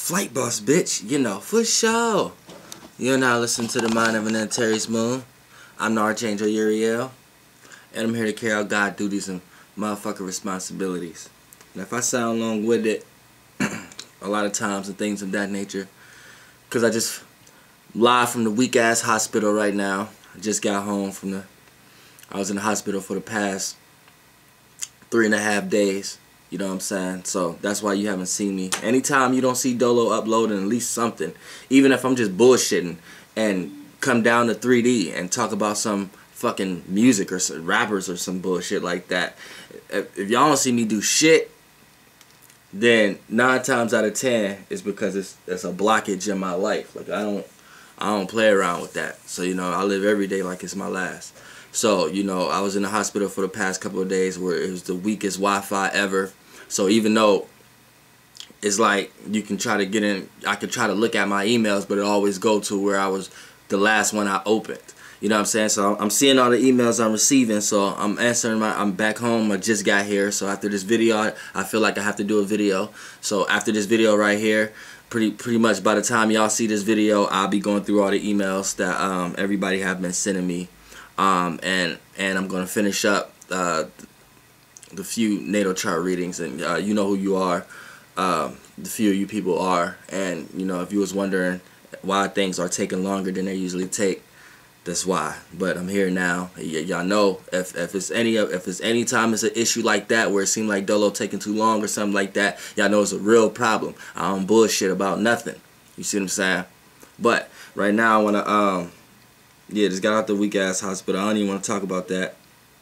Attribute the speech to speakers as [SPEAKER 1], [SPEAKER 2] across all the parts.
[SPEAKER 1] Flight boss, bitch, you know, for sure. You're now listening to the Mind of an Taurus Moon. I'm the Archangel Uriel, and I'm here to carry out God duties and motherfucking responsibilities. And if I sound long-winded a lot of times and things of that nature, because I just live from the weak-ass hospital right now. I just got home from I was in the hospital for the past 3.5 days. You know what I'm saying? So that's why you haven't seen me. Anytime you don't see Dolo uploading at least something, even if I'm just bullshitting and come down to 3D and talk about some fucking music or some rappers or some bullshit like that. If y'all don't see me do shit, then 9 times out of 10 is because it's a blockage in my life. Like I don't play around with that. So you know, I live every day like it's my last. So, you know, I was in the hospital for the past couple of days where it was the weakest Wi-Fi ever. So even though it's like you can try to get in, I could try to look at my emails, but it always go to where I was the last one I opened. You know what I'm saying? So I'm seeing all the emails I'm receiving, so I'm answering I'm back home. I just got here. So after this video, I feel like I have to do a video. So after this video right here, pretty much by the time y'all see this video, I'll be going through all the emails that everybody have been sending me. And I'm gonna finish up the few natal chart readings, and you know who you are, the few of you people are, and you know if you was wondering why things are taking longer than they usually take, that's why. But I'm here now. Y'all know if it's any time it's an issue like that where it seemed like Dolo taking too long or something like that, y'all know it's a real problem. I don't bullshit about nothing. You see what I'm saying? But right now I wanna yeah, just got out the weak-ass hospital. I don't even want to talk about that.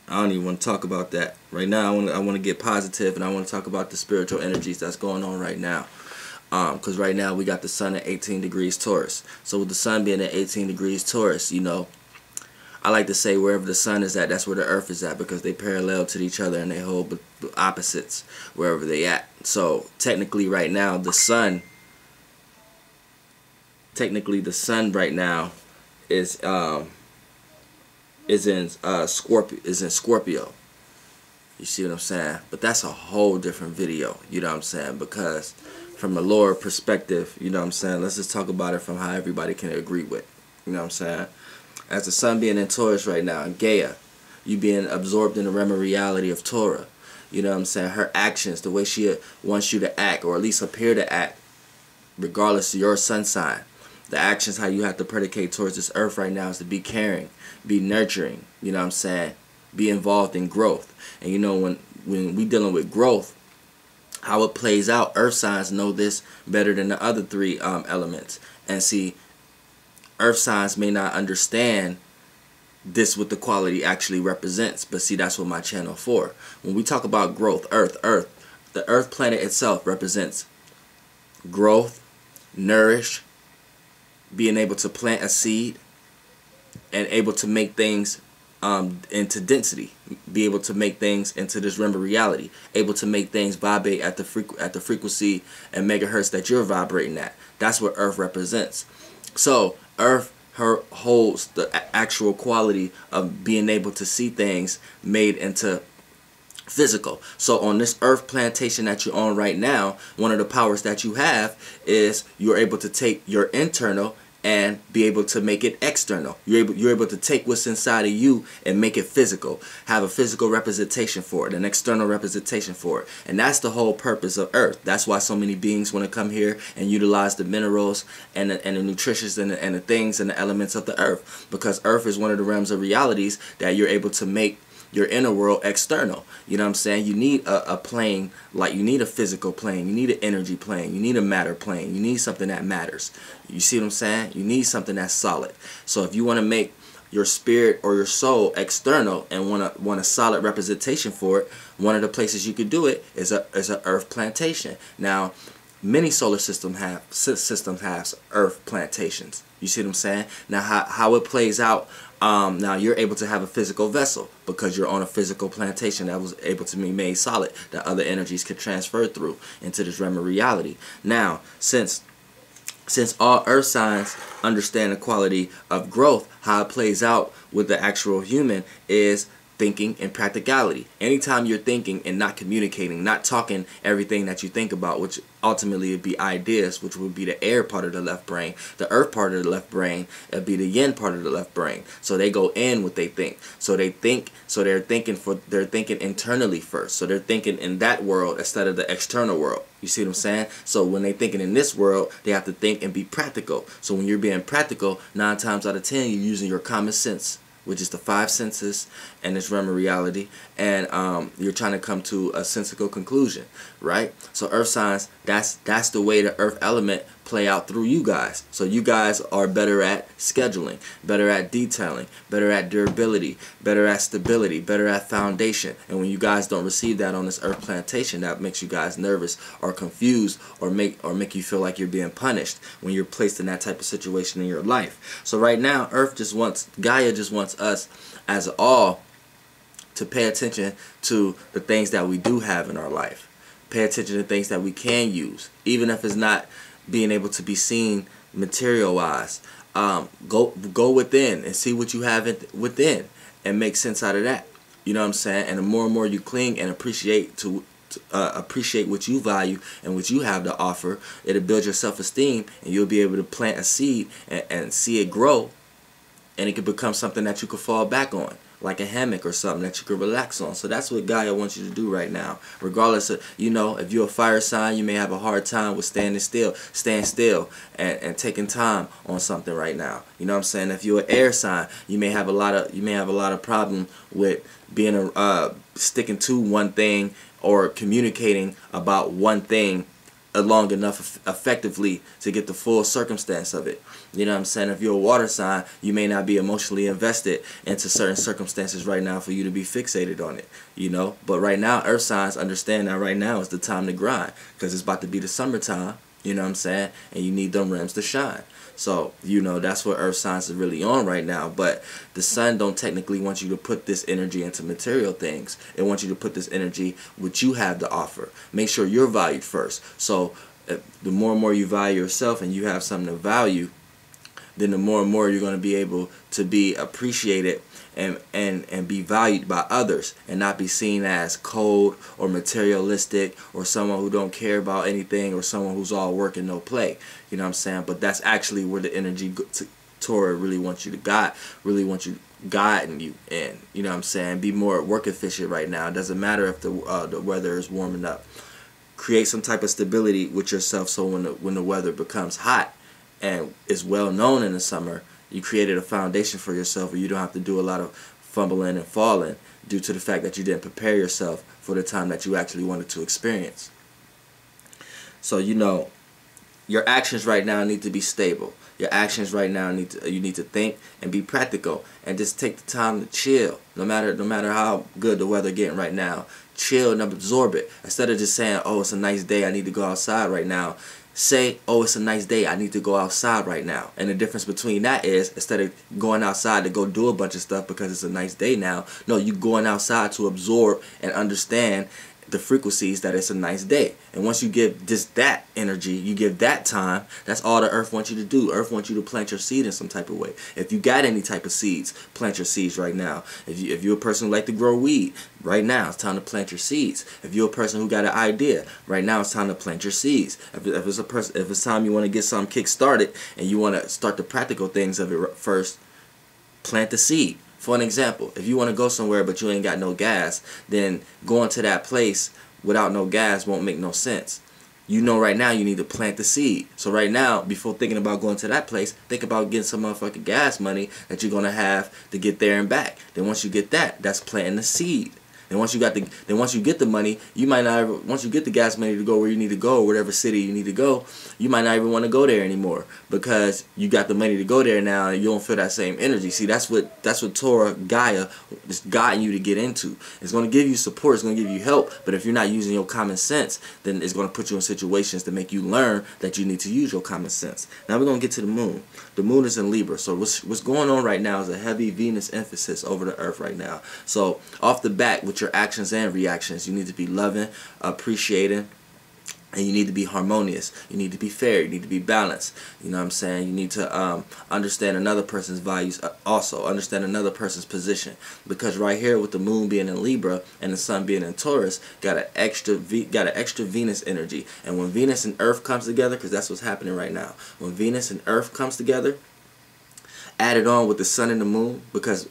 [SPEAKER 1] I don't even want to talk about that. Right now, I want to get positive, and I want to talk about the spiritual energies that's going on right now. Because right now, we got the sun at 18 degrees Taurus. So with the sun being at 18 degrees Taurus, you know, I like to say wherever the sun is at, that's where the earth is at, because they parallel to each other and they hold opposites wherever they at. So technically right now, the sun right now is in Scorpio. You see what I'm saying? But that's a whole different video, you know what I'm saying? Because from the lower perspective, you know what I'm saying, let's just talk about it from how everybody can agree with. You know what I'm saying? As the sun being in Taurus right now, and Gaia, you being absorbed in the realm of reality of Torah. You know what I'm saying? Her actions, the way she wants you to act, or at least appear to act, regardless of your sun sign. The actions, how you have to predicate towards this earth right now is to be caring, be nurturing, you know what I'm saying? Be involved in growth. And you know, when we dealing with growth, how it plays out, earth signs know this better than the other 3 elements. And see, earth signs may not understand this what the quality actually represents. But see, that's what my channel for. When we talk about growth, the earth planet itself represents growth, nourish, being able to plant a seed, and able to make things into density, be able to make things into this realm of reality, able to make things vibrate at the frequency and megahertz that you're vibrating at. That's what earth represents. So earth holds the actual quality of being able to see things made into physical. So on this earth plantation that you're on right now, one of the powers that you have is you're able to take your internal and be able to make it external. You're able to take what's inside of you and make it physical. Have a physical representation for it, an external representation for it. And that's the whole purpose of Earth. That's why so many beings want to come here and utilize the minerals and the nutritious and the things and the elements of the Earth. Because Earth is one of the realms of realities that you're able to make your inner world external. You know what I'm saying? You need a plane, like you need a physical plane, you need an energy plane, you need a matter plane, you need something that matters. You see what I'm saying? You need something that's solid. So if you want to make your spirit or your soul external and want a solid representation for it, one of the places you could do it is a earth plantation. Now, many solar systems have earth plantations. You see what I'm saying? Now how it plays out, now you're able to have a physical vessel because you're on a physical plantation that was able to be made solid, that other energies could transfer through into this realm of reality. Now, since all earth signs understand the quality of growth, how it plays out with the actual human is thinking and practicality. Anytime you're thinking and not communicating, not talking everything that you think about, which ultimately would be ideas, which would be the air part of the left brain. The earth part of the left brain would be the yin part of the left brain. So they go in what they think. So they think, so they're thinking internally first. So they're thinking in that world instead of the external world. You see what I'm saying? So when they're thinking in this world, they have to think and be practical. So when you're being practical, 9 times out of 10, you're using your common sense, which is the 5 senses and this realm of reality, and you're trying to come to a sensical conclusion, right? So earth signs, that's the way the earth element play out through you guys. So you guys are better at scheduling, better at detailing, better at durability, better at stability, better at foundation. And when you guys don't receive that on this earth plantation, that makes you guys nervous or confused or make you feel like you're being punished when you're placed in that type of situation in your life. So right now, Gaia just wants us as all to pay attention to the things that we do have in our life. Pay attention to things that we can use, even if it's not being able to be seen material-wise. Go within and see what you have within and make sense out of that. You know what I'm saying? And the more and more you cling and appreciate appreciate what you value and what you have to offer, it'll build your self-esteem, and you'll be able to plant a seed and see it grow, and it could become something that you could fall back on, like a hammock or something that you could relax on. So that's what Gaia wants you to do right now. Regardless of, you know, if you're a fire sign, you may have a hard time with staying still and taking time on something right now. You know what I'm saying? If you're an air sign, you may have a lot of problem with being sticking to one thing or communicating about one thing long enough effectively to get the full circumstance of it. You know what I'm saying? If you're a water sign, you may not be emotionally invested into certain circumstances right now for you to be fixated on it, you know. But right now, earth signs understand that right now is the time to grind, because it's about to be the summertime, you know what I'm saying? And you need them rims to shine. So, you know, that's what earth signs is really on right now. But the sun don't technically want you to put this energy into material things. It wants you to put this energy what you have to offer. Make sure you're valued first. So the more and more you value yourself and you have something to value, then the more and more you're going to be able to be appreciated and be valued by others, and not be seen as cold or materialistic or someone who don't care about anything or someone who's all work and no play. You know what I'm saying? But that's actually where the energy Taurus really wants you to guide, guiding you in. You know what I'm saying? Be more work efficient right now. It doesn't matter if the weather is warming up. Create some type of stability with yourself, so when the weather becomes hot and is well known in the summer, you created a foundation for yourself where you don't have to do a lot of fumbling and falling due to the fact that you didn't prepare yourself for the time that you actually wanted to experience. So, you know, your actions right now need to be stable. Your actions right now you need to think and be practical, and just take the time to chill. No matter how good the weather getting right now, chill and absorb it. Instead of just saying, oh, it's a nice day, I need to go outside right now, say, oh, it's a nice day, I need to go outside right now. And the difference between that is, instead of going outside to go do a bunch of stuff because it's a nice day now, no, you going outside to absorb and understand the frequencies that it's a nice day. And once you give just that energy, you give that time, that's all the earth wants you to do. Earth wants you to plant your seed in some type of way. If you got any type of seeds, plant your seeds right now. If you're a person who like to grow weed, right now it's time to plant your seeds. If you're a person who got an idea, right now it's time to plant your seeds. If it's time you want to get something kick started and you want to start the practical things of it first, plant the seed. For an example, if you want to go somewhere but you ain't got no gas, then going to that place without no gas won't make no sense. You know right now you need to plant the seed. So right now, before thinking about going to that place, think about getting some motherfucking gas money that you're going to have to get there and back. Then once you get that, that's planting the seed. And once you get the money, you might not ever, once you get the gas money to go where you need to go, or whatever city you need to go, you might not even want to go there anymore, because you got the money to go there now and you don't feel that same energy. See, that's what Taurus, Gaia is guiding you to get into. It's going to give you support, it's going to give you help, but if you're not using your common sense, then it's going to put you in situations to make you learn that you need to use your common sense. Now we're going to get to the moon. The moon is in Libra, so what's going on right now is a heavy Venus emphasis over the earth right now. So off the bat, with your actions and reactions, you need to be loving, appreciating, And you need to be harmonious. You need to be fair. You need to be balanced. You know what I'm saying? You need to understand another person's values also. Understand another person's position. Because right here with the moon being in Libra and the sun being in Taurus, got an extra Venus energy. And when Venus and Earth comes together, because that's what's happening right now. When Venus and Earth comes together, added on with the sun and the moon, because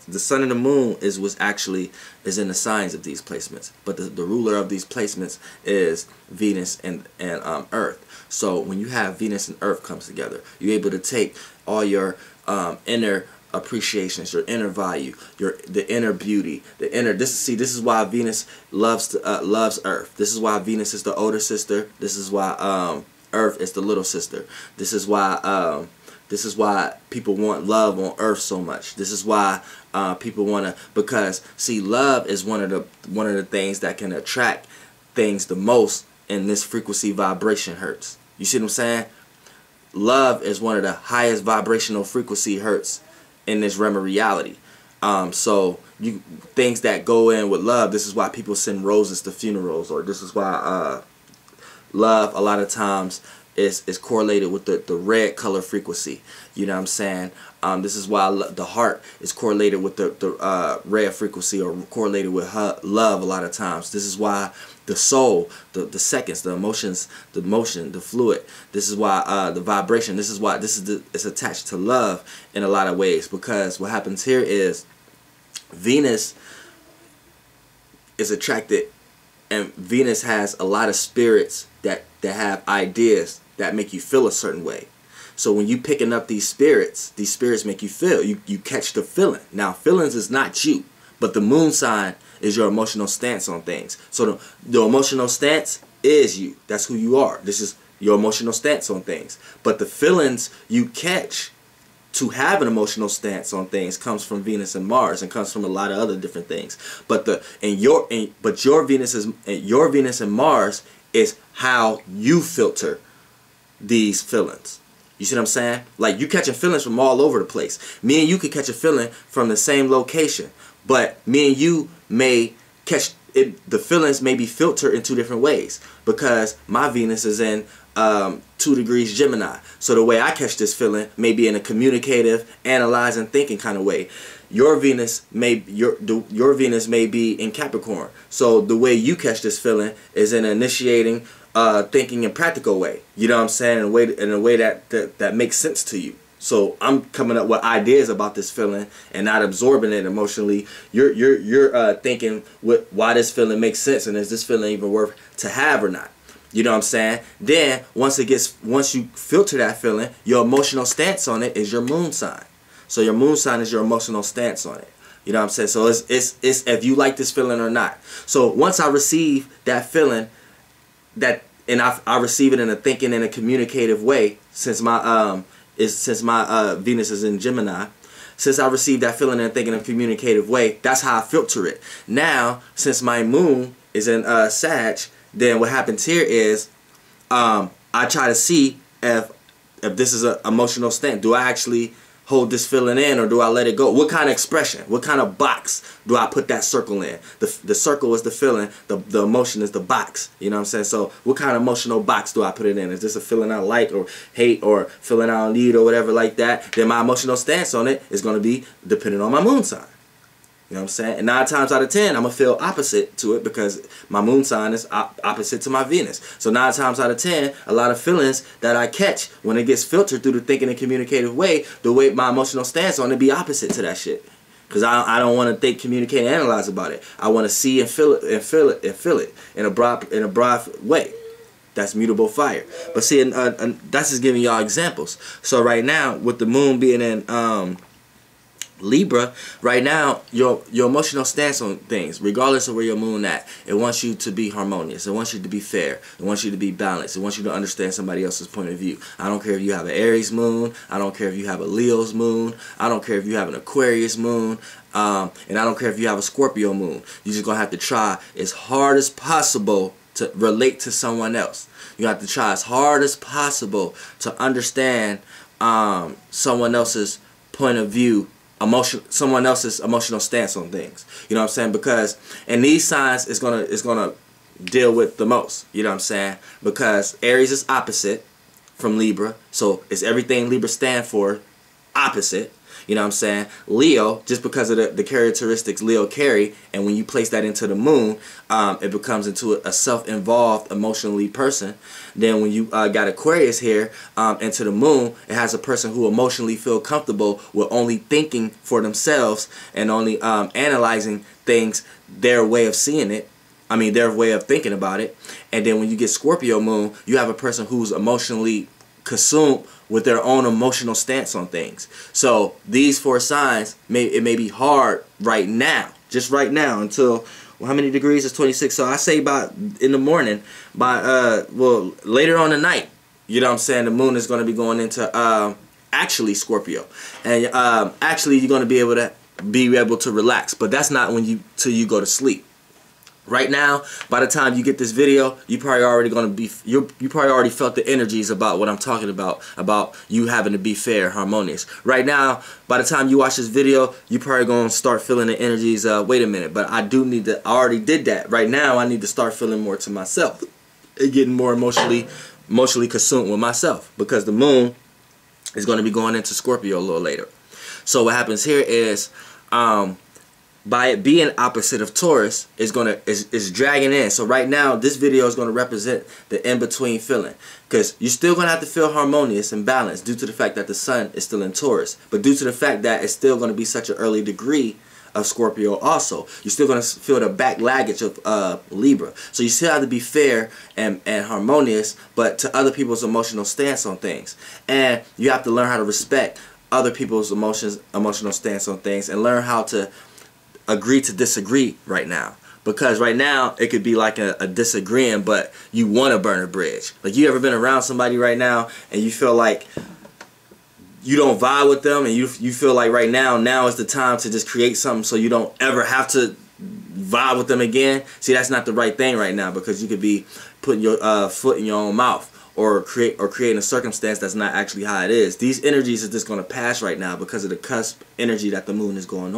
[SPEAKER 1] the sun and the moon is in the signs of these placements, but the ruler of these placements is Venus and Earth. So when you have Venus and Earth comes together, you're able to take all your inner appreciations, your inner value, the inner beauty, this is why Venus loves Earth. This is why Venus is the older sister. This is why Earth is the little sister. This is why people want love on Earth so much. This is why people want to, because see, love is one of the things that can attract things the most in this frequency vibration hertz. You see what I'm saying? Love is one of the highest vibrational frequency hertz in this realm of reality. So things that go in with love. This is why people send roses to funerals, or this is why love a lot of times is correlated with the red color frequency. You know what I'm saying? This is why the heart is correlated with the red frequency, or correlated with love a lot of times. This is why the soul, the seconds, the emotions, the motion, the fluid. This is why the vibration. This is why it's attached to love in a lot of ways. Because what happens here is Venus is attracted, and Venus has a lot of spirits that have ideas that make you feel a certain way. So when you picking up these spirits make you feel. You catch the feeling. Now, feelings is not you, but the moon sign is your emotional stance on things. So the emotional stance is you. That's who you are. This is your emotional stance on things. But the feelings you catch to have an emotional stance on things comes from Venus and Mars, and comes from a lot of other different things. But your Venus and Mars is how you filter these feelings. You see what I'm saying? Like, you catching feelings from all over the place. Me and you could catch a feeling from the same location, but me and you may catch it. The feelings may be filtered in two different ways, because my Venus is in 2 degrees Gemini. So the way I catch this feeling may be in a communicative, analyzing, thinking kind of way. Your Venus may be in Capricorn. So the way you catch this feeling is in an initiating, thinking, and practical way. You know what I'm saying? In a way that makes sense to you. So I'm coming up with ideas about this feeling and not absorbing it emotionally. You're thinking why this feeling makes sense, and is this feeling even worth to have or not? You know what I'm saying? Then once you filter that feeling, your emotional stance on it is your moon sign. So your moon sign is your emotional stance on it. You know what I'm saying? So it's if you like this feeling or not. So once I receive that feeling, and I receive it in a thinking and a communicative way, since my Venus is in Gemini. Since I received that feeling and thinking in a communicative way, that's how I filter it. Now, since my moon is in Sag, then what happens here is I try to see if this is an emotional stance. Do I actually hold this feeling in, or do I let it go? What kind of expression, what kind of box do I put that circle in? The circle is the feeling, the emotion is the box. You know what I'm saying? So what kind of emotional box do I put it in? Is this a feeling I like or hate, or feeling I don't need, or whatever like that? Then my emotional stance on it is going to be dependent on my moon sign. You know what I'm saying? And 9 times out of 10, I'm going to feel opposite to it, because my moon sign is opposite to my Venus. So 9 times out of 10, a lot of feelings that I catch, when it gets filtered through the thinking and communicative way, the way my emotional stance on it be opposite to that shit. Because I don't want to think, communicate, and analyze about it. I want to see and feel it in a broad way. That's mutable fire. But see, that's just giving y'all examples. So right now, with the moon being in Libra, right now, your emotional stance on things, regardless of where your moon at, it wants you to be harmonious. It wants you to be fair. It wants you to be balanced. It wants you to understand somebody else's point of view. I don't care if you have an Aries moon. I don't care if you have a Leo's moon. I don't care if you have an Aquarius moon. And I don't care if you have a Scorpio moon. You're just going to have to try as hard as possible to relate to someone else. You have to try as hard as possible to understand someone else's point of view, someone else's emotional stance on things. You know what I'm saying? Because in these signs, it's gonna deal with the most. You know what I'm saying? Because Aries is opposite from Libra. So it's everything Libra stand for, opposite. You know what I'm saying? Leo, just because of the characteristics Leo carry, and when you place that into the moon, it becomes into a self-involved, emotionally person. Then when you got Aquarius here into the moon, it has a person who emotionally feel comfortable with only thinking for themselves and only analyzing things, their way of seeing it. I mean, their way of thinking about it. And then when you get Scorpio moon, you have a person who's emotionally consumed with their own emotional stance on things. So these 4 signs, it may be hard right now, just right now, until, well, how many degrees is 26? So I say by in the morning, by well, later on tonight, you know what I'm saying, the moon is going to be going into actually Scorpio, and actually you're going to be able to relax, but that's not when till you go to sleep. Right now, by the time you get this video, you probably already you probably already felt the energies about what I'm talking about you having to be fair, harmonious. Right now, by the time you watch this video, you probably gonna start feeling the energies. Wait a minute, but I already did that. Right now, I need to start feeling more to myself and getting more emotionally consumed with myself, because the moon is going to be going into Scorpio a little later. So what happens here is, by it being opposite of Taurus, is dragging in. So right now, this video is going to represent the in-between feeling, because you're still going to have to feel harmonious and balanced due to the fact that the sun is still in Taurus, but due to the fact that it's still going to be such an early degree of Scorpio also, you're still going to feel the back luggage of Libra. So you still have to be fair and harmonious, but to other people's emotional stance on things. And you have to learn how to respect other people's emotional stance on things, and learn how to agree to disagree right now. Because right now it could be like a disagreeing, but you want to burn a bridge. Like, you ever been around somebody right now and you feel like you don't vibe with them, and you feel like right now is the time to just create something so you don't ever have to vibe with them again? See, that's not the right thing right now, because you could be putting your foot in your own mouth, or creating a circumstance that's not actually how it is. These energies are just going to pass right now because of the cusp energy that the moon is going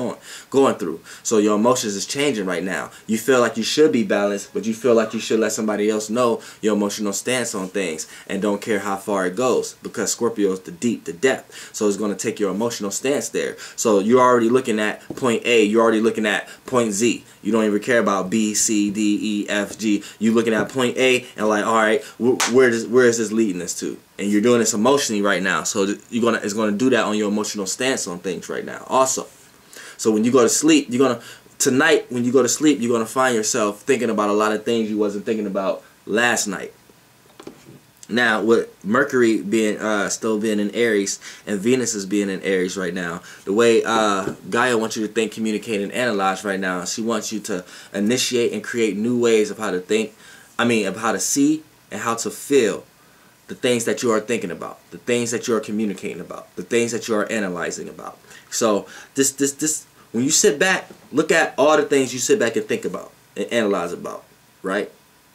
[SPEAKER 1] through. So your emotions is changing right now. You feel like you should be balanced, but you feel like you should let somebody else know your emotional stance on things, and don't care how far it goes, because Scorpio is the depth. So it's going to take your emotional stance there. So you're already looking at point A, you're already looking at point Z. You don't even care about B, C, D, E, F, G. You're looking at point A and like, all right, where is this leading us to? And you're doing this emotionally right now. So it's gonna do that on your emotional stance on things right now also. So when you go to sleep, tonight when you go to sleep, you're gonna find yourself thinking about a lot of things you wasn't thinking about last night. Now, with Mercury being still being in Aries, and Venus is being in Aries right now, the way Gaia wants you to think, communicate, and analyze right now, she wants you to initiate and create new ways of how to think, of how to see and how to feel the things that you are thinking about, the things that you are communicating about, the things that you are analyzing about. So this when you sit back, look at all the things you sit back and think about and analyze about, right?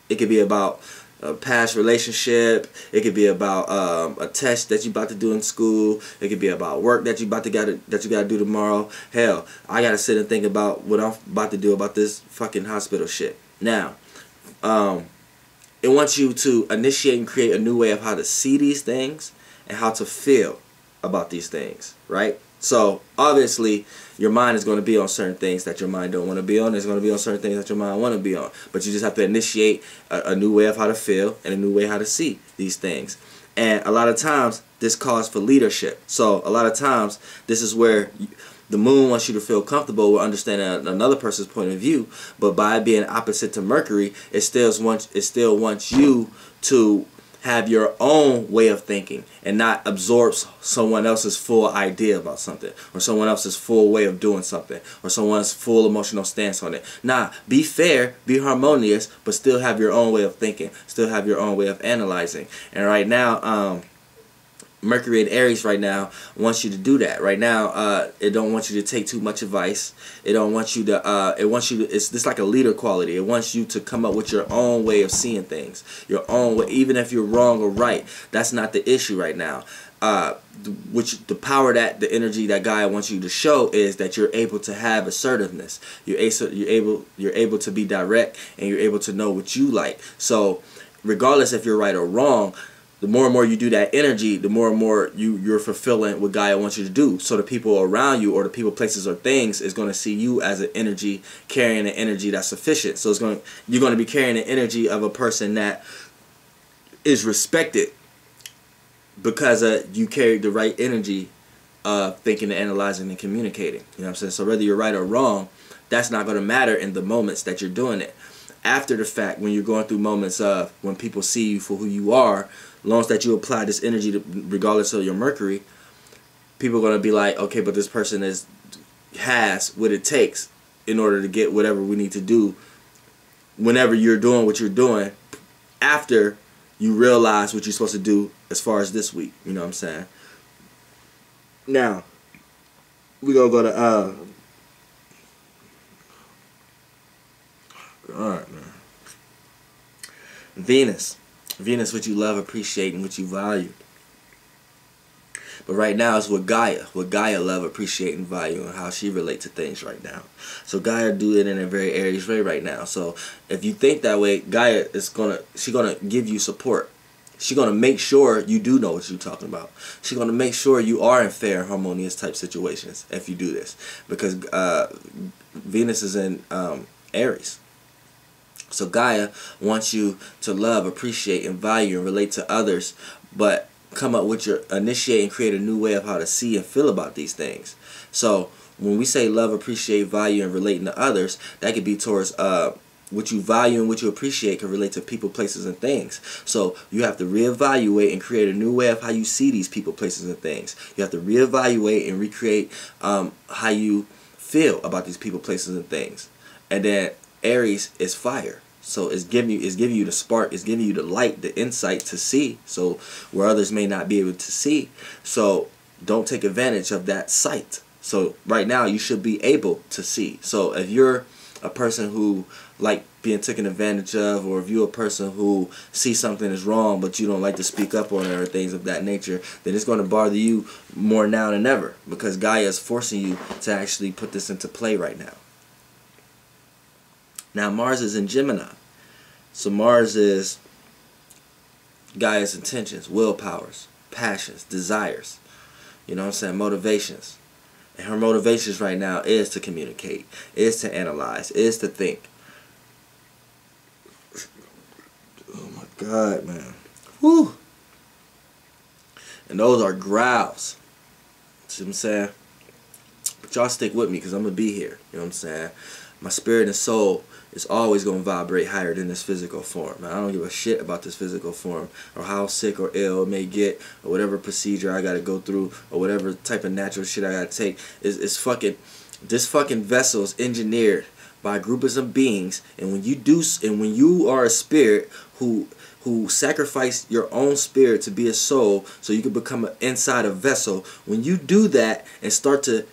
[SPEAKER 1] It could be about a past relationship. It could be about a test that you about to do in school. It could be about work that you gotta do tomorrow. Hell, I gotta sit and think about what I'm about to do about this fucking hospital shit. Now, it wants you to initiate and create a new way of how to see these things and how to feel about these things, right? So obviously your mind is going to be on certain things that your mind don't want to be on. There's going to be on certain things that your mind want to be on. But you just have to initiate a new way of how to feel and a new way how to see these things. And a lot of times this calls for leadership. So a lot of times this is where the moon wants you to feel comfortable with understanding another person's point of view. But by being opposite to Mercury, it still wants you to have your own way of thinking and not absorb someone else's full idea about something, or someone else's full way of doing something, or someone's full emotional stance on it. Nah, be fair, be harmonious, but still have your own way of thinking, still have your own way of analyzing. And right now, Mercury in Aries right now wants you to do that. Right now, it don't want you to take too much advice. It don't want you to. It wants you to. It's this like a leader quality. It wants you to come up with your own way of seeing things, your own way. Even if you're wrong or right, that's not the issue right now. Which the power that the energy that Gaia wants you to show is that you're able to have assertiveness. You're able to be direct, and you're able to know what you like. So, regardless if you're right or wrong, the more and more you do that energy, the more and more you're fulfilling what Gaia wants you to do. So the people around you, or the people, places, or things is going to see you as an energy, carrying an energy that's sufficient. So you're going to be carrying the energy of a person that is respected because you carried the right energy of thinking and analyzing and communicating. You know what I'm saying? So whether you're right or wrong, that's not going to matter in the moments that you're doing it. After the fact, when you're going through moments of when people see you for who you are, as long as that you apply this energy to, regardless of your Mercury, people are going to be like, okay, but this person has what it takes in order to get whatever we need to do whenever you're doing what you're doing after you realize what you're supposed to do as far as this week. You know what I'm saying? Now, we're going to go to... Alright, man. Venus, what you love, appreciate, and what you value. But right now it's what Gaia love, appreciate, and value, and how she relates to things right now. So Gaia do it in a very Aries way right now. So if you think that way, Gaia is she's gonna give you support. She's gonna make sure you do know what you're talking about. She's gonna make sure you are in fair, harmonious type situations if you do this, because Venus is in Aries. So Gaia wants you to love, appreciate, and value and relate to others, but come up with initiate and create a new way of how to see and feel about these things. So when we say love, appreciate, value, and relating to others, that could be towards what you value and what you appreciate can relate to people, places, and things. So you have to reevaluate and create a new way of how you see these people, places, and things. You have to reevaluate and recreate how you feel about these people, places, and things. And then Aries is fire. So it's giving you the spark, it's giving you the light, the insight to see, so where others may not be able to see. So don't take advantage of that sight. So right now you should be able to see. So if you're a person who like being taken advantage of, or if you're a person who sees something is wrong but you don't like to speak up on it or things of that nature, then it's going to bother you more now than ever, because Gaia is forcing you to actually put this into play right now. Now Mars is in Gemini. So Mars is Gaia's intentions, willpowers, passions, desires. You know what I'm saying? Motivations. And her motivations right now is to communicate, is to analyze, is to think. Oh my God, man. Whew. And those are growls. See what I'm saying? But y'all stick with me, because I'm going to be here. You know what I'm saying? My spirit and soul is always going to vibrate higher than this physical form. I don't give a shit about this physical form, or how sick or ill it may get, or whatever procedure I got to go through, or whatever type of natural shit I got to take. This fucking vessel is engineered by groups of beings, and when you are a spirit who sacrifice your own spirit to be a soul so you can become an inside a vessel, when you do that and start to